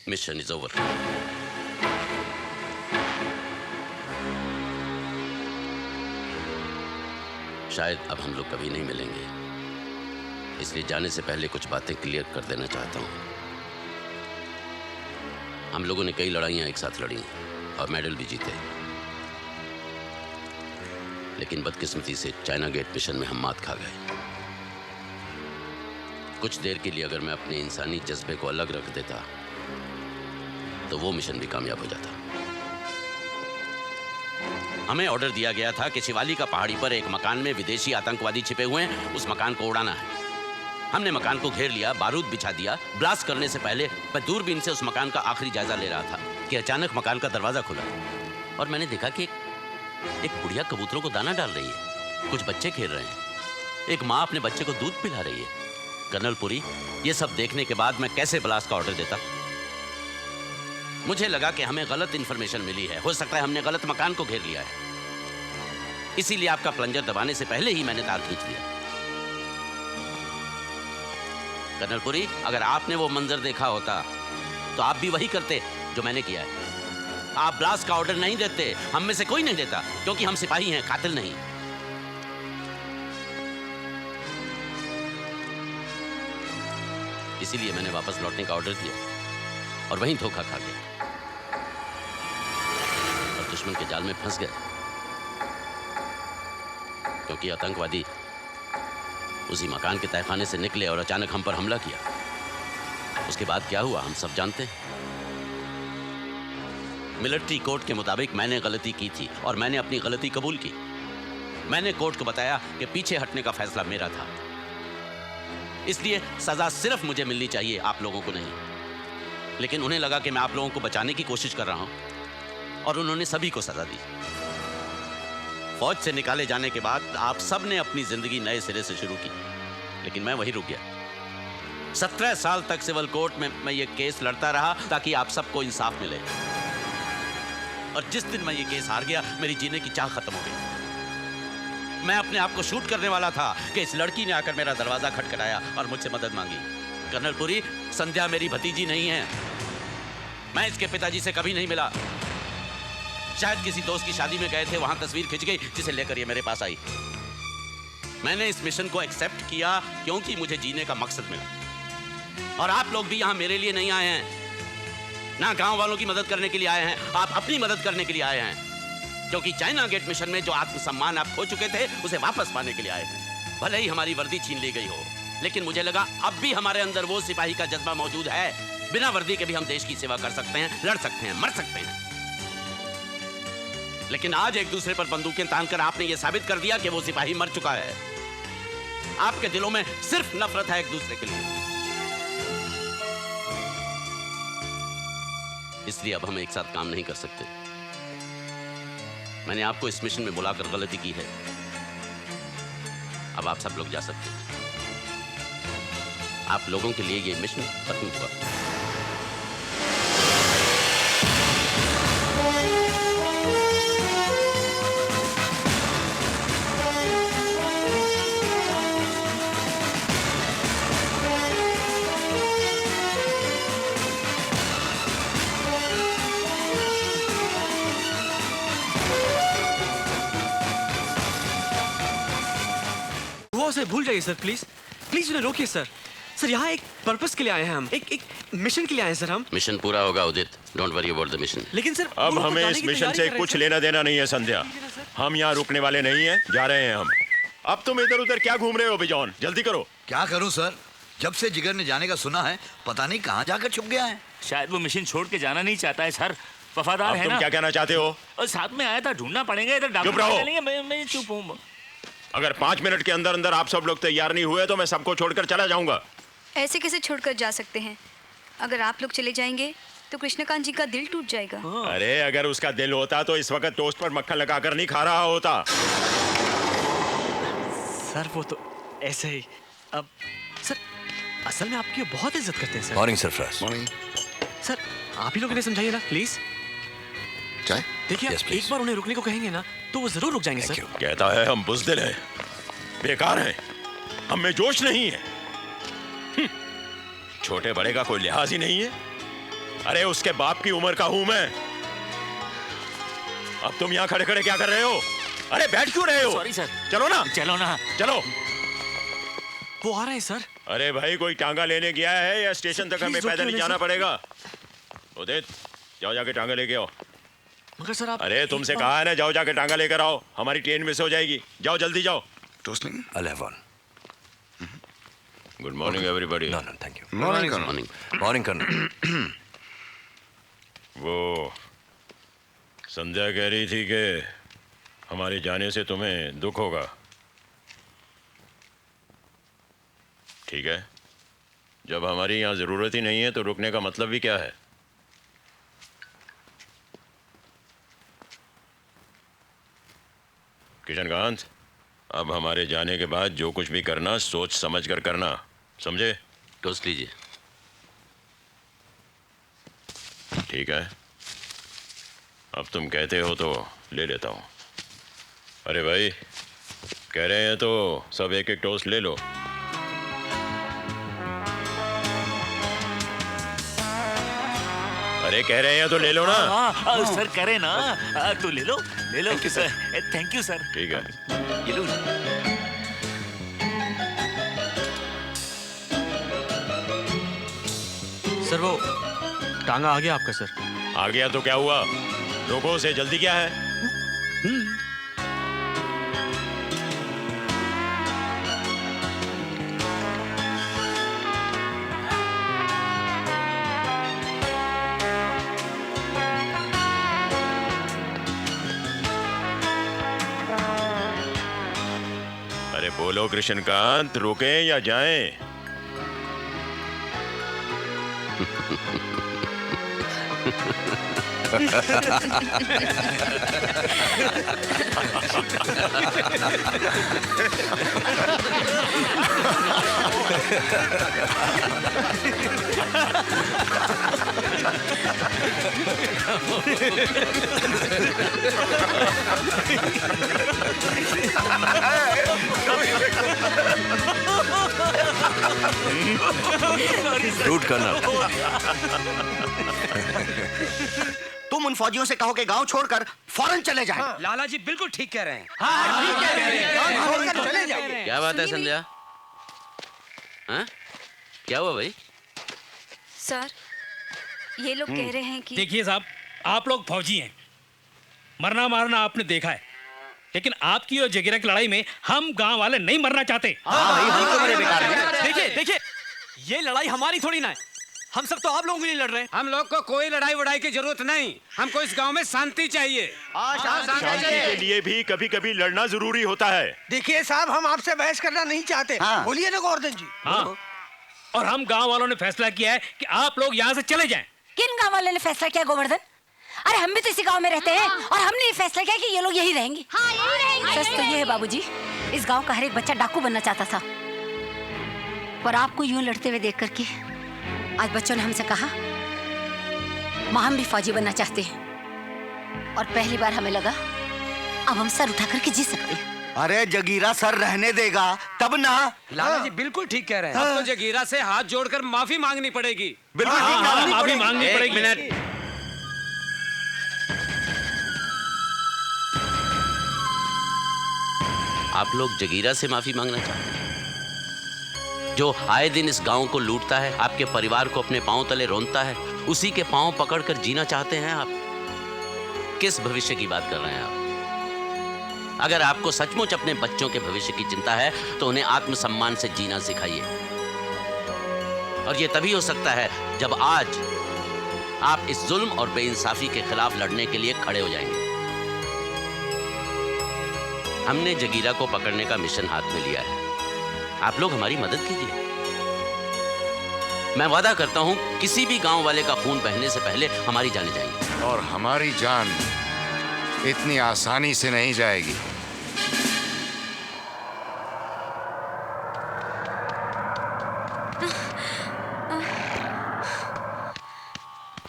Mission is over. शायद अब हम लोग कभी नहीं मिलेंगे, इसलिए जाने से पहले कुछ बातें क्लियर कर देना चाहता हूं। हम लोगों ने कई लड़ाइयां एक साथ लड़ी और मेडल भी जीते, लेकिन बदकिस्मती से चाइना गेट मिशन में हम मात खा गए। कुछ देर के लिए अगर मैं अपने इंसानी जज्बे को अलग रख देता तो वो मिशन भी कामयाब हो जाता। हमें ऑर्डर दिया गया था कि शिवाली का पहाड़ी पर एक मकान में विदेशी आतंकवादी छिपे हुए हैं, उस मकान को उड़ाना है। हमने मकान को घेर लिया, बारूद बिछा दिया। ब्लास्ट करने से पहले मैं दूरबीन से उस मकान का आखिरी जायजा ले रहा था कि अचानक मकान का दरवाजा खुला और मैंने देखा कि एक बुढ़िया कबूतरों को दाना डाल रही है, कुछ बच्चे खेल रहे हैं, एक माँ अपने बच्चे को दूध पिला रही है। कर्नल पुरी, ये सब देखने के बाद मैं कैसे ब्लास्ट का ऑर्डर देता? मुझे लगा कि हमें गलत इंफॉर्मेशन मिली है, हो सकता है हमने गलत मकान को घेर लिया है, इसीलिए आपका प्लंजर दबाने से पहले ही मैंने तार खींच लिया। कर्नल पुरी, अगर आपने वो मंजर देखा होता तो आप भी वही करते जो मैंने किया है। आप ब्लास्ट का ऑर्डर नहीं देते, हम में से कोई नहीं देता, क्योंकि हम सिपाही हैं, कातिल नहीं। इसीलिए मैंने वापस लौटने का ऑर्डर दिया और वहीं धोखा खा गया और दुश्मन के जाल में फंस गए, क्योंकि आतंकवादी उसी मकान के तहखाने से निकले और अचानक हम पर हमला किया। उसके बाद क्या हुआ हम सब जानते हैं। मिलिट्री कोर्ट के मुताबिक मैंने गलती की थी और मैंने अपनी गलती कबूल की। मैंने कोर्ट को बताया कि पीछे हटने का फैसला मेरा था, इसलिए सजा सिर्फ मुझे मिलनी चाहिए, आप लोगों को नहीं। लेकिन उन्हें लगा कि मैं आप लोगों को बचाने की कोशिश कर रहा हूं और उन्होंने सभी को सजा दी। फौज से निकाले जाने के बाद आप सब ने अपनी जिंदगी नए सिरे से शुरू की, लेकिन मैं वहीं रुक गया। 17 साल तक सिविल कोर्ट में मैं ये केस लड़ता रहा ताकि आप सबको इंसाफ मिले, और जिस दिन मैं ये केस हार गया मेरी जीने की चाह खत्म हो गई। मैं अपने आप को शूट करने वाला था कि इस लड़की ने आकर मेरा दरवाजा खटखटाया और मुझसे मदद मांगी। कर्नल पुरी, संध्या मेरी भतीजी नहीं है, मैं इसके पिताजी से कभी नहीं मिला। शायद किसी दोस्त की शादी में गए थे, वहां तस्वीर खिंच गई जिसे लेकर ये मेरे पास आई। मैंने इस मिशन को एक्सेप्ट किया क्योंकि मुझे जीने का मकसद मिला। और आप लोग भी यहां मेरे लिए नहीं आए हैं, ना गांव वालों की मदद करने के लिए आए हैं, आप अपनी मदद करने के लिए आए हैं, क्योंकि चाइना गेट मिशन में जो आत्मसम्मान आप खो चुके थे उसे वापस पाने के लिए आए हैं। भले ही हमारी वर्दी छीन ली गई हो, लेकिन मुझे लगा अब भी हमारे अंदर वो सिपाही का जज्बा मौजूद है। बिना वर्दी के भी हम देश की सेवा कर सकते हैं, लड़ सकते हैं, मर सकते हैं। लेकिन आज एक दूसरे पर बंदूकें तानकर आपने ये साबित कर दिया कि वो सिपाही मर चुका है। आपके दिलों में सिर्फ नफरत है एक दूसरे के लिए। इसलिए अब हम एक साथ काम नहीं कर सकते। मैंने आपको इस मिशन में बुलाकर गलती की है, अब आप सब लोग जा सकते हैं। आप लोगों के लिए ये मिशन खत्म हुआ। उसे भूल जाइए सर, प्लीज प्लीज उन्हें रोकिए सर। सर यहाँ एक पर्पस के लिए आए हैं हम, एक मिशन के लिए आए हैं सर हम। मिशन पूरा होगा Udit, don't worry about the mission. लेकिन सर अब हमें इस मिशन से कुछ लेना देना नहीं है संध्या, हम यहाँ रुकने वाले नहीं हैं, जा रहे हैं हम। अब तुम इधर उधर क्या घूम रहे हो बिजॉन, जल्दी करो। क्या करूं सर, जब से जिगर ने जाने का सुना है पता नहीं कहाँ जाकर छुप गया है। शायद वो मिशन छोड़ के जाना नहीं चाहता है सर, वफादार है ना। तुम क्या कहना चाहते हो? और साथ में आया था, ढूंढना पड़ेगा इधर। चुप रहो। मैं चुप हूँ। अगर 5 मिनट के अंदर अंदर आप सब लोग तैयार नहीं हुए तो मैं सबको छोड़कर चला जाऊंगा। ऐसे कैसे छोड़कर जा सकते हैं? अगर आप लोग चले जाएंगे तो कृष्णकांत जी का दिल टूट जाएगा। अरे अगर उसका दिल होता तो इस वक्त टोस्ट पर मक्खन लगाकर नहीं खा रहा होता। सर वो तो ऐसे ही। अब सर असल में आपकी बहुत इज्जत करते हैं sir. Morning Sarfaraz. Morning. Sir आप ही लोग इन्हें समझाइए ना प्लीज। चाय? देखिए Yes, please. एक बार उन्हें रुकने को कहेंगे ना तो वो जरूर रुक जाएंगे Thank सर। you. कहता है हम बुज़दिल हैं, बेकार हैं, हम में जोश नहीं है। छोटे बड़े का कोई लिहाज ही नहीं है। अरे उसके बाप की उम्र का हूं मैं। अब तुम यहाँ खड़े खड़े क्या कर रहे हो? अरे बैठ क्यों रहे हो? Sorry sir. चलो ना, चलो ना। चलो। वो आ रहे हैं सर। अरे भाई, कोई टांगा लेने गया है या स्टेशन तक हमें पैदल ही जाना पड़ेगा? उदित, जाओ जाके टांगा लेके आओ। मगर सर आप अरे तुमसे कहा है ना, जाओ जाके टांगा लेकर आओ, हमारी ट्रेन मिस हो जाएगी। जाओ जल्दी जाओ। टोस्ट नहीं? I'll have one. Good morning everybody. No, no, thank you. Morning करो। मॉर्निंग। Morning, Colonel. वो संध्या कह रही थी कि हमारे जाने से तुम्हें दुख होगा। ठीक है, जब हमारी यहाँ जरूरत ही नहीं है तो रुकने का मतलब भी क्या है? किशनकांत, अब हमारे जाने के बाद जो कुछ भी करना सोच समझ कर करना, समझे? टोस्ट लीजिए। ठीक है, अब तुम कहते हो तो ले लेता हूँ। अरे भाई, कह रहे हैं तो सब एक एक टोस्ट ले लो। अरे कह रहे हैं तो ले लो ना। हाँ सर करे ना। तो ले लो सर। Thank you sir. ठीक है। ये लो। सर वो टांगा आ गया आपका सर। आ गया तो क्या हुआ? रोको उसे, जल्दी क्या है? अरे बोलो कृष्णकांत, रुकें या जाएं? Rude, Colonel. तुम उन फौजियों से कहो कि गांव छोड़कर फौरन चले जाएं। लाला जी बिल्कुल ठीक कह रहे हैं। गांव छोड़कर चले जाएं। क्या बात है सुनिए संध्या? हाँ? क्या हुआ भाई? सर, ये लोग कह रहे हैं कि देखिए साहब, आप लोग फौजी हैं, मरना मारना आपने देखा है, लेकिन आपकी और जगीरा की लड़ाई में हम गांव वाले नहीं मरना चाहते। देखिए देखिए, ये लड़ाई हमारी थोड़ी ना है। हम सब तो आप लोगों के लिए लड़ रहे हैं। हम लोग को कोई लड़ाई वड़ाई की जरूरत नहीं, हमको इस गांव में शांति चाहिए। शांति के लिए भी कभी कभी लड़ना जरूरी होता है। देखिए साहब, हम आपसे बहस करना नहीं चाहते। बोलिए ना गोवर्धन जी। हाँ, और हम गांव वालों ने फैसला किया है कि आप लोग यहाँ से चले जाएं। किन गांव वाले ने फैसला किया गोवर्धन? अरे हम भी तो इसी गांव में रहते हैं और हमने ये फैसला किया कि ये लोग यही रहेंगे। सच तो ये है बाबूजी, इस गांव का हर एक बच्चा डाकू बनना चाहता था, पर आपको यूं लड़ते हुए देख करके आज बच्चों ने हमसे कहा माँ हम भी फौजी बनना चाहते हैं, और पहली बार हमें लगा अब हम सर उठा करके जी सकते हैं। अरे जगीरा सर रहने देगा तब ना। लाला जी बिल्कुल ठीक कह रहे हैं। अब तो जगीरा से हाथ जोड़कर माफी मांगनी पड़ेगी। बिल्कुल माफी मांगनी एक पड़ेगी। मिनट। आप लोग जगीरा से माफी मांगना चाहते हैं, जो आए दिन इस गांव को लूटता है, आपके परिवार को अपने पांव तले रोनता है, उसी के पांव पकड़कर जीना चाहते हैं आप? किस भविष्य की बात कर रहे हैं आप? अगर आपको सचमुच अपने बच्चों के भविष्य की चिंता है तो उन्हें आत्मसम्मान से जीना सिखाइए, और यह तभी हो सकता है जब आज आप इस जुल्म और बेइंसाफी के खिलाफ लड़ने के लिए खड़े हो जाएंगे। हमने जगीरा को पकड़ने का मिशन हाथ में लिया है, आप लोग हमारी मदद कीजिए। मैं वादा करता हूं किसी भी गांव वाले का खून बहने से पहले हमारी जानें जाएंगी। और हमारी जान इतनी आसानी से नहीं जाएगी।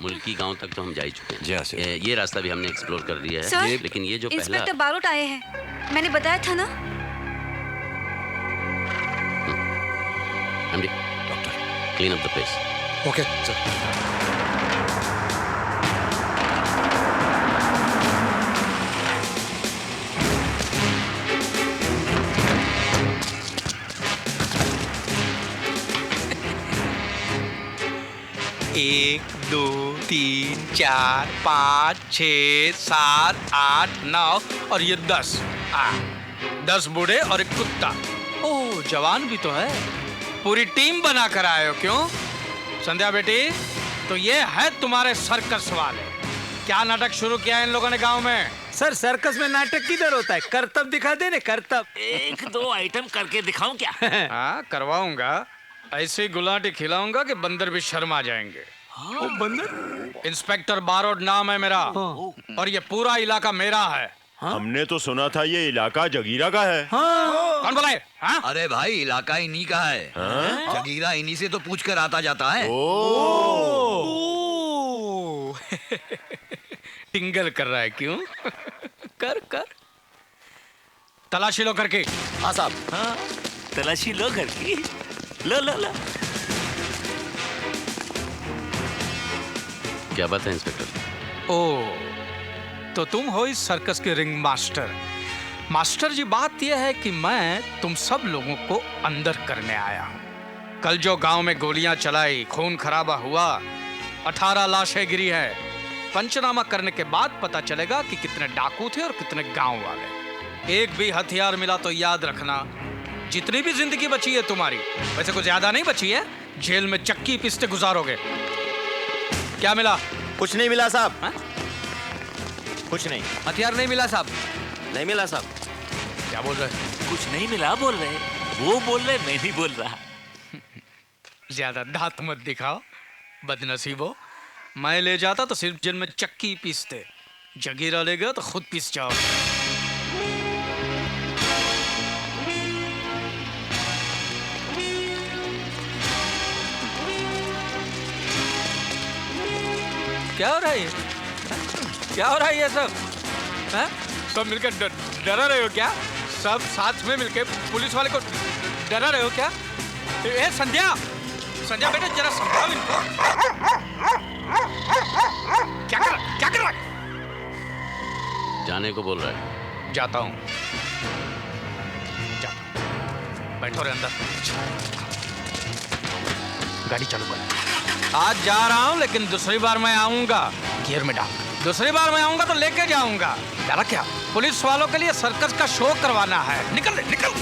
मुल्की गांव तक तो हम जा ही चुके हैं। जी हाँ, सर। ये रास्ता भी हमने एक्सप्लोर कर लिया है। सर, लेकिन ये जो पहला इंस्पेक्टर बारोट आए हैं, मैंने बताया था ना। MD, Doctor. Clean up the place. Okay sir. 1 2 3 4 5 6 7 8 9 और ये 10। 10 बूढ़े और एक कुत्ता। ओह, जवान भी तो है। पूरी टीम बना कर आए हो क्यों? संध्या बेटी, तो ये है तुम्हारे सर्कस वाले। क्या नाटक शुरू किया है इन लोगों ने गांव में? सर सर्कस में नाटक किधर होता है? करतब दिखा दे ने, करतब। 1-2 आइटम करके दिखाऊं क्या? हाँ, करवाऊंगा। ऐसे गुलाटी खिलाऊंगा कि बंदर भी शर्मा जाएंगे। ओ बंदर? इंस्पेक्टर बारोड नाम है मेरा, और ये पूरा इलाका मेरा है। हमने तो सुना था ये इलाका जगीरा का है। कौन बोला है? हाँ? अरे भाई, इलाका इन्हीं का है। जगीरा इन्हीं से तो पूछ कर आता जाता है। टिंगल कर रहा है क्यों? कर कर तलाशी लो करके। हाँ साहब। हाँ, तलाशी लो घर की। लो लो लो। क्या बात है इंस्पेक्टर? ओ, तो तुम हो इस सर्कस के रिंग मास्टर। मास्टर जी, बात यह है कि मैं तुम सब लोगों को अंदर करने आया हूं। कल जो गांव में गोलियां चलाई, खून खराबा हुआ, 18 लाशें गिरी है। पंचनामा करने के बाद पता चलेगा कि कितने डाकू थे और कितने गांव वाले। एक भी हथियार मिला तो याद रखना, जितनी भी जिंदगी बची है तुम्हारी, वैसे कुछ ज्यादा नहीं बची है, जेल में चक्की पीसते गुजारोगे। क्या मिला? कुछ नहीं मिला साहब। हा? कुछ नहीं। हथियार नहीं मिला साहब। नहीं मिला साहब। क्या बोल रहे? कुछ नहीं मिला बोल रहे। वो बोल रहे, मैं नहीं बोल रहा। ज्यादा दांत मत दिखाओ, बदनसीबो। मैं ले जाता तो सिर्फ जेल में चक्की पीसते, जगीरा ले गया तो खुद पीस जाओ। क्या हो रहा है ये? क्या हो रहा है ये सब? हैं? सब मिलकर डरा रहे हो क्या? सब साथ में मिलकर पुलिस वाले को डरा रहे हो क्या? ए संध्या, संध्या बेटा जरा संभाल इनको। क्या कर रहा है? जाने को बोल रहा है। जाता हूँ। बैठो रे अंदर। गाड़ी चालू कर। आज जा रहा हूँ, लेकिन दूसरी बार मैं आऊंगा गियर में डाल। दूसरी बार मैं आऊंगा तो लेके जाऊंगा। क्या पुलिस वालों के लिए सर्कस का शो करवाना है। निकल निकल।